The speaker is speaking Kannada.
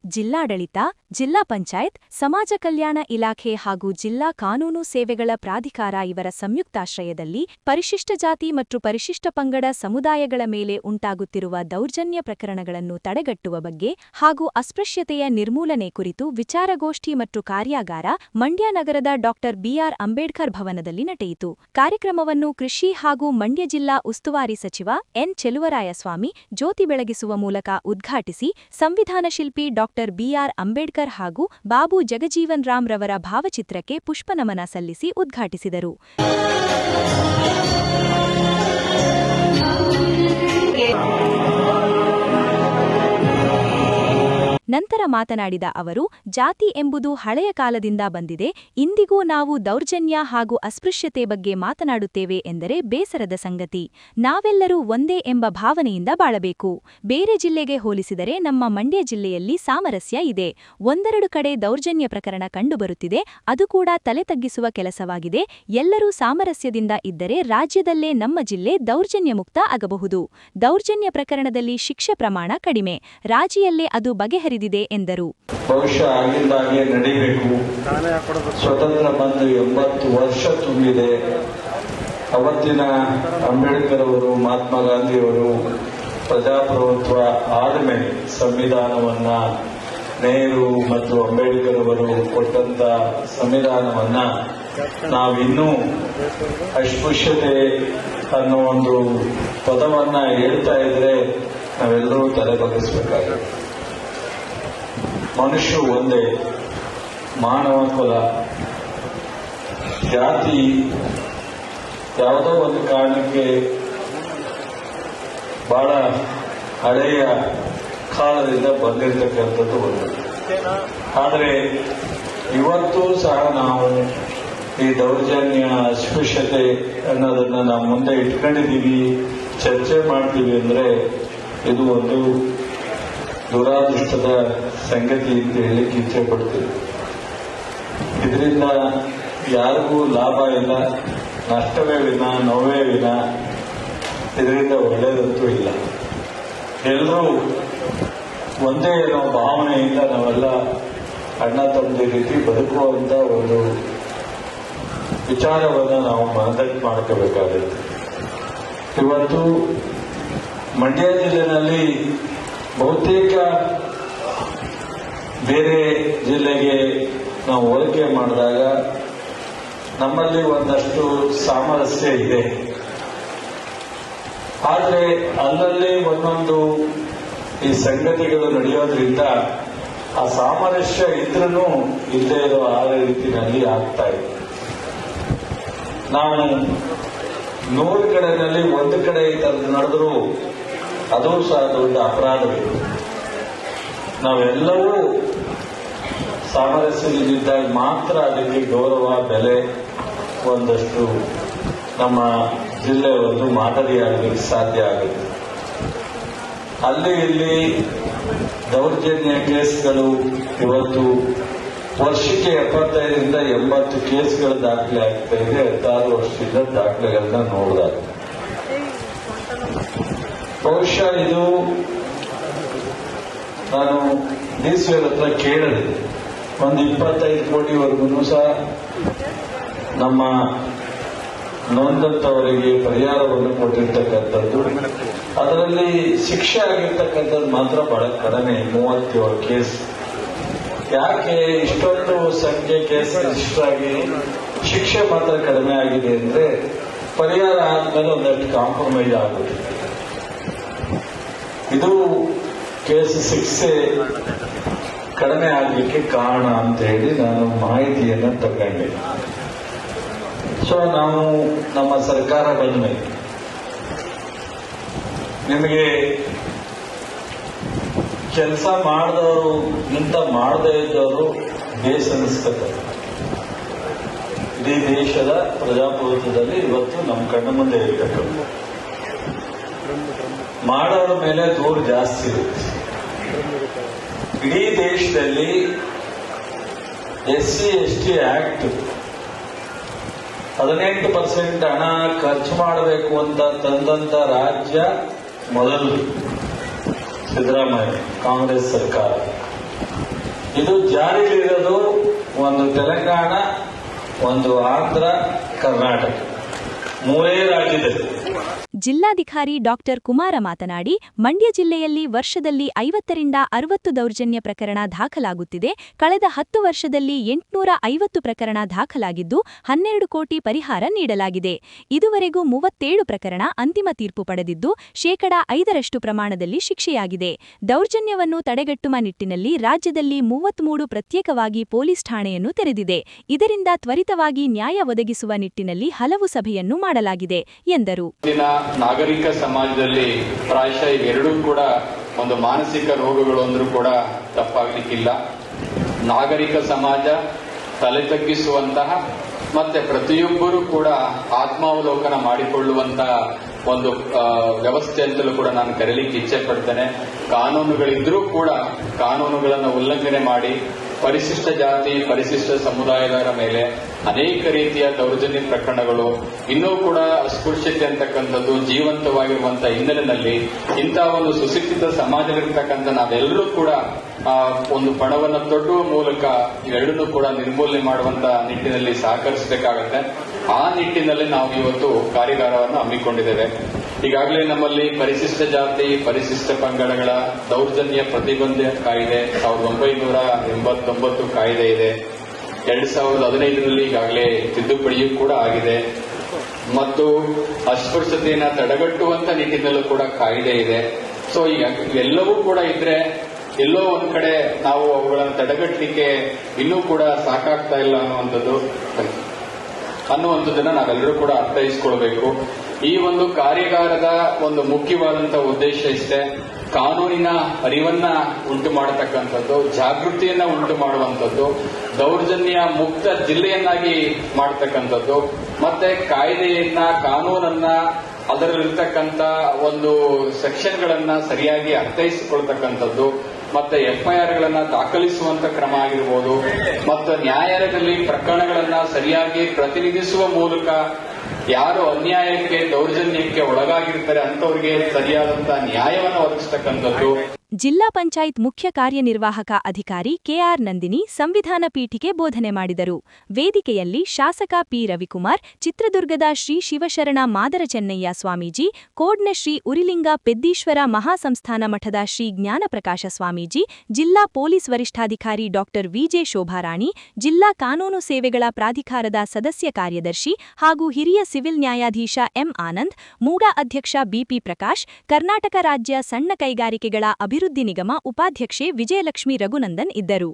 ಜಿಲ್ಲಾಡಳಿತ, ಜಿಲ್ಲಾ ಪಂಚಾಯತ್, ಸಮಾಜ ಕಲ್ಯಾಣ ಇಲಾಖೆ ಹಾಗೂ ಜಿಲ್ಲಾ ಕಾನೂನು ಸೇವೆಗಳ ಪ್ರಾಧಿಕಾರ ಇವರ ಸಂಯುಕ್ತಾಶ್ರಯದಲ್ಲಿ ಪರಿಶಿಷ್ಟ ಜಾತಿ ಮತ್ತು ಪರಿಶಿಷ್ಟ ಪಂಗಡ ಸಮುದಾಯಗಳ ಮೇಲೆ ಉಂಟಾಗುತ್ತಿರುವ ದೌರ್ಜನ್ಯ ಪ್ರಕರಣಗಳನ್ನು ತಡೆಗಟ್ಟುವ ಬಗ್ಗೆ ಹಾಗೂ ಅಸ್ಪೃಶ್ಯತೆಯ ನಿರ್ಮೂಲನೆ ಕುರಿತು ವಿಚಾರಗೋಷ್ಠಿ ಮತ್ತು ಕಾರ್ಯಾಗಾರ ಮಂಡ್ಯ ನಗರದ ಡಾ ಬಿಆರ್ ಅಂಬೇಡ್ಕರ್ ಭವನದಲ್ಲಿ ನಡೆಯಿತು. ಕಾರ್ಯಕ್ರಮವನ್ನು ಕೃಷಿ ಹಾಗೂ ಮಂಡ್ಯ ಜಿಲ್ಲಾ ಉಸ್ತುವಾರಿ ಸಚಿವ ಎನ್ ಚೆಲುವರಾಯಸ್ವಾಮಿ ಜ್ಯೋತಿ ಬೆಳಗಿಸುವ ಮೂಲಕ ಉದ್ಘಾಟಿಸಿ ಸಂವಿಧಾನ ಶಿಲ್ಪಿ ಡಾ ಬಿಆರ್ ಅಂಬೇಡ್ಕರ್ ಹಾಗೂ ಬಾಬು ಜಗಜೀವನ್ ರಾಮ್ ರವರ ಭಾವಚಿತ್ರಕ್ಕೆ ಪುಷ್ಪನಮನ ಸಲ್ಲಿಸಿ ಉದ್ಘಾಟಿಸಿದರು. ನಂತರ ಮಾತನಾಡಿದ ಅವರು, ಜಾತಿ ಎಂಬುದು ಹಳೆಯ ಕಾಲದಿಂದ ಬಂದಿದೆ. ಇಂದಿಗೂ ನಾವು ದೌರ್ಜನ್ಯ ಹಾಗೂ ಅಸ್ಪೃಶ್ಯತೆ ಬಗ್ಗೆ ಮಾತನಾಡುತ್ತೇವೆ ಎಂದರೆ ಬೇಸರದ ಸಂಗತಿ. ನಾವೆಲ್ಲರೂ ಒಂದೇ ಎಂಬ ಭಾವನೆಯಿಂದ ಬಾಳಬೇಕು. ಬೇರೆ ಜಿಲ್ಲೆಗೆ ಹೋಲಿಸಿದರೆ ನಮ್ಮ ಮಂಡ್ಯ ಜಿಲ್ಲೆಯಲ್ಲಿ ಸಾಮರಸ್ಯ ಇದೆ. ಒಂದೆರಡು ಕಡೆ ದೌರ್ಜನ್ಯ ಪ್ರಕರಣ ಕಂಡುಬರುತ್ತಿದೆ. ಅದು ಕೂಡ ತಲೆ ತಗ್ಗಿಸುವ ಕೆಲಸವಾಗಿದೆ. ಎಲ್ಲರೂ ಸಾಮರಸ್ಯದಿಂದ ಇದ್ದರೆ ರಾಜ್ಯದಲ್ಲೇ ನಮ್ಮ ಜಿಲ್ಲೆ ದೌರ್ಜನ್ಯ ಮುಕ್ತ ಆಗಬಹುದು. ದೌರ್ಜನ್ಯ ಪ್ರಕರಣದಲ್ಲಿ ಶಿಕ್ಷೆ ಪ್ರಮಾಣ ಕಡಿಮೆ. ರಾಜಿಯಲ್ಲೇ ಅದು ಬಗೆಹರಿದಿದೆ ಎಂದರು. ಬಹುಶಃ ಆಗಿಂದಾಗೆ ನಡೀಬೇಕು. ಸ್ವತಂತ್ರ ಬಂದು 80 ವರ್ಷ ತುಂಬಿದೆ. ಅವತ್ತಿನ ಅಂಬೇಡ್ಕರ್ ಅವರು, ಮಹಾತ್ಮ ಗಾಂಧಿಯವರು ಪ್ರಜಾಪ್ರಭುತ್ವ ಆದಮೇಲೆ ಸಂವಿಧಾನವನ್ನ, ನೆಹರು ಮತ್ತು ಅಂಬೇಡ್ಕರ್ ಅವರು ಕೊಟ್ಟಂತ ಸಂವಿಧಾನವನ್ನ ನಾವಿನ್ನೂ ಅಸ್ಪೃಶ್ಯತೆ ಅನ್ನೋ ಒಂದು ಪದವನ್ನ ಹೇಳ್ತಾ ಇದ್ರೆ ನಾವೆಲ್ಲರೂ ತಲೆ ಬಗ್ಗಿಸಬೇಕಾಗಿದೆ. ಮನುಷ್ಯ ಒಂದೇ, ಮಾನವ ಕುಲ. ಜಾತಿ ಯಾವುದೋ ಒಂದು ಕಾರಣಕ್ಕೆ ಬಹಳ ಹಳೆಯ ಕಾಲದಿಂದ ಬಂದಿರತಕ್ಕಂಥದ್ದು ಒಂದು. ಆದರೆ ಇವತ್ತು ಸಹ ನಾವು ಈ ದೌರ್ಜನ್ಯ, ಅಸ್ಪೃಶ್ಯತೆ ಅನ್ನೋದನ್ನ ನಾವು ಮುಂದೆ ಇಟ್ಕೊಂಡಿದ್ದೀವಿ, ಚರ್ಚೆ ಮಾಡ್ತೀವಿ ಅಂದ್ರೆ ಇದು ಒಂದು ದುರಾದೃಷ್ಟದ ಸಂಗತಿ ಅಂತ ಹೇಳಲಿಕ್ಕೆ ಇಚ್ಛೆ ಪಡ್ತೀವಿ. ಇದರಿಂದ ಯಾರಿಗೂ ಲಾಭ ಇಲ್ಲ, ನಷ್ಟವೇ ವಿನ, ನೋವೇ ವಿನ. ಇದರಿಂದ ಒಳ್ಳೆಯದಂತೂ ಇಲ್ಲ. ಎಲ್ಲರೂ ಒಂದೇ ಅನ್ನೋ ಭಾವನೆಯಿಂದ ನಾವೆಲ್ಲ ಅಣ್ಣ ತಮ್ಮದಿ ರೀತಿ ಬದುಕುವಂತ ಒಂದು ವಿಚಾರವನ್ನು ನಾವು ಮನದಟ್ಟು ಮಾಡ್ಕೋಬೇಕಾಗುತ್ತೆ. ಇವತ್ತು ಮಂಡ್ಯ ಜಿಲ್ಲೆನಲ್ಲಿ ಬಹುತೇಕ ಬೇರೆ ಜಿಲ್ಲೆಗೆ ನಾವು ಹೋಲಿಕೆ ಮಾಡಿದಾಗ ನಮ್ಮಲ್ಲಿ ಒಂದಷ್ಟು ಸಾಮರಸ್ಯ ಇದೆ. ಆದರೆ ಅಲ್ಲಲ್ಲಿ ಒಂದೊಂದು ಈ ಸಂಗತಿಗಳು ನಡೆಯೋದ್ರಿಂದ ಆ ಸಾಮರಸ್ಯ ಇದ್ರೂ ಇಲ್ಲದೆ ಇರೋ ಆ ರೀತಿಯಲ್ಲಿ ಆಗ್ತಾ ಇದೆ. ನಾವು 100 ಕಡೆಯಲ್ಲಿ ಒಂದು ಕಡೆ ನಡೆದರೂ ಅದು ಸಹ ದೊಡ್ಡ ಅಪರಾಧವಿದೆ. ನಾವೆಲ್ಲವೂ ಸಾಮರಸ್ಯದಲ್ಲಿದ್ದಾಗ ಮಾತ್ರ ಅದಕ್ಕೆ ಗೌರವ, ಬೆಲೆ, ಒಂದಷ್ಟು ನಮ್ಮ ಜಿಲ್ಲೆ ಒಂದು ಮಾದರಿಯಾಗಲಿಕ್ಕೆ ಸಾಧ್ಯ ಆಗುತ್ತೆ. ಅಲ್ಲಿ ಇಲ್ಲಿ ದೌರ್ಜನ್ಯ ಕೇಸ್ಗಳು ಇವತ್ತು ವರ್ಷಕ್ಕೆ 75ರಿಂದ 80 ಕೇಸ್ಗಳು ದಾಖಲೆ ಆಗ್ತಾ ಇದೆ. 16 ವರ್ಷದಿಂದ ದಾಖಲೆಗಳನ್ನ ನೋಡಿದಾಗ ಬಹುಶಃ ಇದು ನಾನು ಡಿಸಿಯವರ ಹತ್ರ ಕೇಳಿದೆ. ಒಂದು 25 ಕೋಟಿವರೆಗೂ ಸಹ ನಮ್ಮ ನೊಂದಂತವರಿಗೆ ಪರಿಹಾರವನ್ನು ಕೊಟ್ಟಿರ್ತಕ್ಕಂಥದ್ದು. ಅದರಲ್ಲಿ ಶಿಕ್ಷೆ ಆಗಿರ್ತಕ್ಕಂಥದ್ದು ಮಾತ್ರ ಬಹಳ ಕಡಿಮೆ, 37 ಕೇಸ್. ಯಾಕೆ ಇಷ್ಟೊಂದು ಸಂಖ್ಯೆ ಕೇಸ್ ರಿಜಿಸ್ಟರ್ ಆಗಿ ಶಿಕ್ಷೆ ಮಾತ್ರ ಕಡಿಮೆ ಆಗಿದೆ ಅಂದ್ರೆ ಪರಿಹಾರ ಆದ್ಮೇಲೆ ಒಂದಷ್ಟು ಕಾಂಪ್ರಮೈಸ್ ಆಗುತ್ತೆ. ಇದು ಕೇಸ್ ಶಿಕ್ಷೆ ಕಡಿಮೆ ಆಗಲಿಕ್ಕೆ ಕಾರಣ ಅಂತ ಹೇಳಿ ನಾನು ಮಾಹಿತಿಯನ್ನು ತಗೊಂಡೆ. ಸೊ ನಾವು ನಮ್ಮ ಸರ್ಕಾರ ಬಂದ ಮೇಲೆ ನಿಮಗೆ ಕೆಲಸ ಮಾಡಿದವರು ಇಂತ ಮಾಡದೇ ಇದ್ದವರು ಬೇಸ್ ಅನಿಸ್ತಾರೆ. ಇಡೀ ದೇಶದ ಪ್ರಜಾಪ್ರಭುತ್ವದಲ್ಲಿ ಇವತ್ತು ನಮ್ಮ ಕಣ್ಣ ಮುಂದೆ ಇರಬೇಕು. ಮಾಡೋರ ಮೇಲೆ ದೂರ ಜಾಸ್ತಿ ಇರುತ್ತೆ. ಇಡೀ ದೇಶದಲ್ಲಿ SC ST ಆಕ್ಟ್ 18% ಹಣ ಖರ್ಚು ಮಾಡಬೇಕು ಅಂತ ತಂದಂತ ರಾಜ್ಯ ಮೊದಲು ಸಿದ್ದರಾಮಯ್ಯ ಕಾಂಗ್ರೆಸ್ ಸರ್ಕಾರ. ಇದು ಜಾರಿಯಲ್ಲಿರೋದು ಒಂದು ತೆಲಂಗಾಣ, ಒಂದು ಆಂಧ್ರ, ಕರ್ನಾಟಕ, ಮೂರೇ ರಾಜ್ಯದಲ್ಲಿ. ಜಿಲ್ಲಾಧಿಕಾರಿ ಡಾಕ್ಟರ್ ಕುಮಾರ ಮಾತನಾಡಿ, ಮಂಡ್ಯ ಜಿಲ್ಲೆಯಲ್ಲಿ ವರ್ಷದಲ್ಲಿ 50ರಿಂದ 60 ದೌರ್ಜನ್ಯ ಪ್ರಕರಣ ದಾಖಲಾಗುತ್ತಿದೆ. ಕಳೆದ 10 ವರ್ಷದಲ್ಲಿ 850 ಪ್ರಕರಣ ದಾಖಲಾಗಿದ್ದು 12 ಕೋಟಿ ಪರಿಹಾರ ನೀಡಲಾಗಿದೆ. ಇದುವರೆಗೂ 37 ಪ್ರಕರಣ ಅಂತಿಮ ತೀರ್ಪು ಪಡೆದಿದ್ದು ಶೇಕಡಾ 5ರಷ್ಟು ಪ್ರಮಾಣದಲ್ಲಿ ಶಿಕ್ಷೆಯಾಗಿದೆ. ದೌರ್ಜನ್ಯವನ್ನು ತಡೆಗಟ್ಟುವ ನಿಟ್ಟಿನಲ್ಲಿ ರಾಜ್ಯದಲ್ಲಿ 33 ಪ್ರತ್ಯೇಕವಾಗಿ ಪೊಲೀಸ್ ಠಾಣೆಯನ್ನು ತೆರೆದಿದೆ. ಇದರಿಂದ ತ್ವರಿತವಾಗಿ ನ್ಯಾಯ ಒದಗಿಸುವ ನಿಟ್ಟಿನಲ್ಲಿ ಹಲವು ಸಭೆಯನ್ನು ಮಾಡಲಾಗಿದೆ ಎಂದರು. ನಾಗರಿಕ ಸಮಾಜದಲ್ಲಿ ಪ್ರಾಯಶಃ ಇವೆರಡೂ ಕೂಡ ಒಂದು ಮಾನಸಿಕ ರೋಗಗಳು ಅಂದ್ರೂ ಕೂಡ ತಪ್ಪಾಗ್ಲಿಕ್ಕಿಲ್ಲ. ನಾಗರಿಕ ಸಮಾಜ ತಲೆ ತಗ್ಗಿಸುವಂತಹ ಮತ್ತೆ ಪ್ರತಿಯೊಬ್ಬರೂ ಕೂಡ ಆತ್ಮಾವಲೋಕನ ಮಾಡಿಕೊಳ್ಳುವಂತಹ ಒಂದು ವ್ಯವಸ್ಥೆ ಅಂತಲೂ ಕೂಡ ನಾನು ಕರೀಲಿಕ್ಕೆ ಇಚ್ಛೆ ಪಡ್ತೇನೆ. ಕಾನೂನುಗಳಿದ್ರೂ ಕೂಡ ಕಾನೂನುಗಳನ್ನು ಉಲ್ಲಂಘನೆ ಮಾಡಿ ಪರಿಶಿಷ್ಟ ಜಾತಿ, ಪರಿಶಿಷ್ಟ ಸಮುದಾಯದವರ ಮೇಲೆ ಅನೇಕ ರೀತಿಯ ದೌರ್ಜನ್ಯ ಪ್ರಕರಣಗಳು ಇನ್ನೂ ಕೂಡ ಅಸ್ಪೃಶ್ಯತೆ ಅಂತಕ್ಕಂಥದ್ದು ಜೀವಂತವಾಗಿರುವಂತಹ ಹಿನ್ನೆಲೆಯಲ್ಲಿ ಇಂತಹ ಒಂದು ಸುಶಿಕ್ಷಿತ ಸಮಾಜದಲ್ಲಿರ್ತಕ್ಕಂಥ ನಾವೆಲ್ಲರೂ ಕೂಡ ಒಂದು ಪಣವನ್ನು ತೊಡುವ ಮೂಲಕ ಇವೆರಡನ್ನೂ ಕೂಡ ನಿರ್ಮೂಲನೆ ಮಾಡುವಂತಹ ನಿಟ್ಟಿನಲ್ಲಿ ಸಹಕರಿಸಬೇಕಾಗತ್ತೆ. ಆ ನಿಟ್ಟಿನಲ್ಲಿ ನಾವು ಇವತ್ತು ಕಾರ್ಯಾಗಾರವನ್ನು ಹಮ್ಮಿಕೊಂಡಿದ್ದೇವೆ. ಈಗಾಗಲೇ ನಮ್ಮಲ್ಲಿ ಪರಿಶಿಷ್ಟ ಜಾತಿ, ಪರಿಶಿಷ್ಟ ಪಂಗಡಗಳ ದೌರ್ಜನ್ಯ ಪ್ರತಿಬಂಧ ಕಾಯ್ದೆ 1989 ಕಾಯ್ದೆ ಇದೆ. 2015ರಲ್ಲಿ ಈಗಾಗಲೇ ತಿದ್ದುಪಡಿಯೂ ಕೂಡ ಆಗಿದೆ. ಮತ್ತು ಅಸ್ಪೃಶ್ಯತೆಯನ್ನು ತಡೆಗಟ್ಟುವಂತ ನಿಟ್ಟಿನಲ್ಲೂ ಕೂಡ ಕಾಯ್ದೆ ಇದೆ. ಸೊ ಈಗ ಎಲ್ಲವೂ ಕೂಡ ಇದ್ರೆ ಎಲ್ಲೋ ಒಂದ್ ಕಡೆ ನಾವು ಅವುಗಳನ್ನು ತಡೆಗಟ್ಟಲಿಕ್ಕೆ ಇನ್ನೂ ಕೂಡ ಸಾಕಾಗ್ತಾ ಇಲ್ಲ ಅನ್ನುವಂಥದ್ದನ್ನ ನಾವೆಲ್ಲರೂ ಕೂಡ ಅರ್ಥೈಸಿಕೊಳ್ಬೇಕು. ಈ ಒಂದು ಕಾರ್ಯಾಗಾರದ ಒಂದು ಮುಖ್ಯವಾದಂತಹ ಉದ್ದೇಶ ಇಷ್ಟೇ, ಕಾನೂನಿನ ಅರಿವನ್ನ ಉಂಟು ಮಾಡತಕ್ಕಂಥದ್ದು, ಜಾಗೃತಿಯನ್ನ ಉಂಟು ಮಾಡುವಂಥದ್ದು, ದೌರ್ಜನ್ಯ ಮುಕ್ತ ಜಿಲ್ಲೆಯನ್ನಾಗಿ ಮಾಡತಕ್ಕಂಥದ್ದು, ಮತ್ತೆ ಕಾಯ್ದೆಯನ್ನ, ಕಾನೂನನ್ನ, ಅದರಲ್ಲಿರ್ತಕ್ಕಂಥ ಒಂದು ಸೆಕ್ಷನ್ಗಳನ್ನ ಸರಿಯಾಗಿ ಅರ್ಥೈಸಿಕೊಳ್ತಕ್ಕಂಥದ್ದು, ಮತ್ತೆ ಎಫ್ಐಆರ್ಗಳನ್ನ ದಾಖಲಿಸುವಂತ ಕ್ರಮ ಆಗಿರ್ಬೋದು, ಮತ್ತು ನ್ಯಾಯಾಲಯದಲ್ಲಿ ಪ್ರಕರಣಗಳನ್ನ ಸರಿಯಾಗಿ ಪ್ರತಿನಿಧಿಸುವ ಮೂಲಕ ಯಾರು ಅನ್ಯಾಯಕ್ಕೆ, ದೌರ್ಜನ್ಯಕ್ಕೆ ಒಳಗಾಗಿರ್ತಾರೆ ಅಂತವರಿಗೆ ಸರಿಯಾದಂತಹ ನ್ಯಾಯವನ್ನು ಒದಗಿಸತಕ್ಕಂಥದ್ದು. ಜಿಲ್ಲಾ ಪಂಚಾಯತ್ ಮುಖ್ಯ ಕಾರ್ಯನಿರ್ವಾಹಕ ಅಧಿಕಾರಿ ಕೆಆರ್ ನಂದಿನಿ ಸಂವಿಧಾನ ಪೀಠಿಕೆ ಬೋಧನೆ ಮಾಡಿದರು. ವೇದಿಕೆಯಲ್ಲಿ ಶಾಸಕ ಪಿ ರವಿಕುಮಾರ್, ಚಿತ್ರದುರ್ಗದ ಶ್ರೀ ಶಿವಶರಣ ಮಾದರ ಚೆನ್ನಯ್ಯ ಸ್ವಾಮೀಜಿ, ಕೋಡ್ನ ಶ್ರೀ ಉರಿಲಿಂಗ ಪೆದ್ದೀಶ್ವರ ಮಹಾಸಂಸ್ಥಾನ ಮಠದ ಶ್ರೀ ಜ್ಞಾನಪ್ರಕಾಶ ಸ್ವಾಮೀಜಿ, ಜಿಲ್ಲಾ ಪೊಲೀಸ್ ವರಿಷ್ಠಾಧಿಕಾರಿ ಡಾಕ್ಟರ್ ವಿಜೆ ಶೋಭಾರಾಣಿ, ಜಿಲ್ಲಾ ಕಾನೂನು ಸೇವೆಗಳ ಪ್ರಾಧಿಕಾರದ ಸದಸ್ಯ ಕಾರ್ಯದರ್ಶಿ ಹಾಗೂ ಹಿರಿಯ ಸಿವಿಲ್ ನ್ಯಾಯಾಧೀಶ ಎಂ ಆನಂದ್, ಮೂಡಾ ಅಧ್ಯಕ್ಷ ಬಿಪಿ ಪ್ರಕಾಶ್, ಕರ್ನಾಟಕ ರಾಜ್ಯ ಸಣ್ಣ ಕೈಗಾರಿಕೆಗಳ ಅಭಿವೃದ್ಧಿ ನಿಗಮ ಉಪಾಧ್ಯಕ್ಷೆ ವಿಜಯಲಕ್ಷ್ಮಿ ರಘುನಂದನ್ ಇದ್ದರು.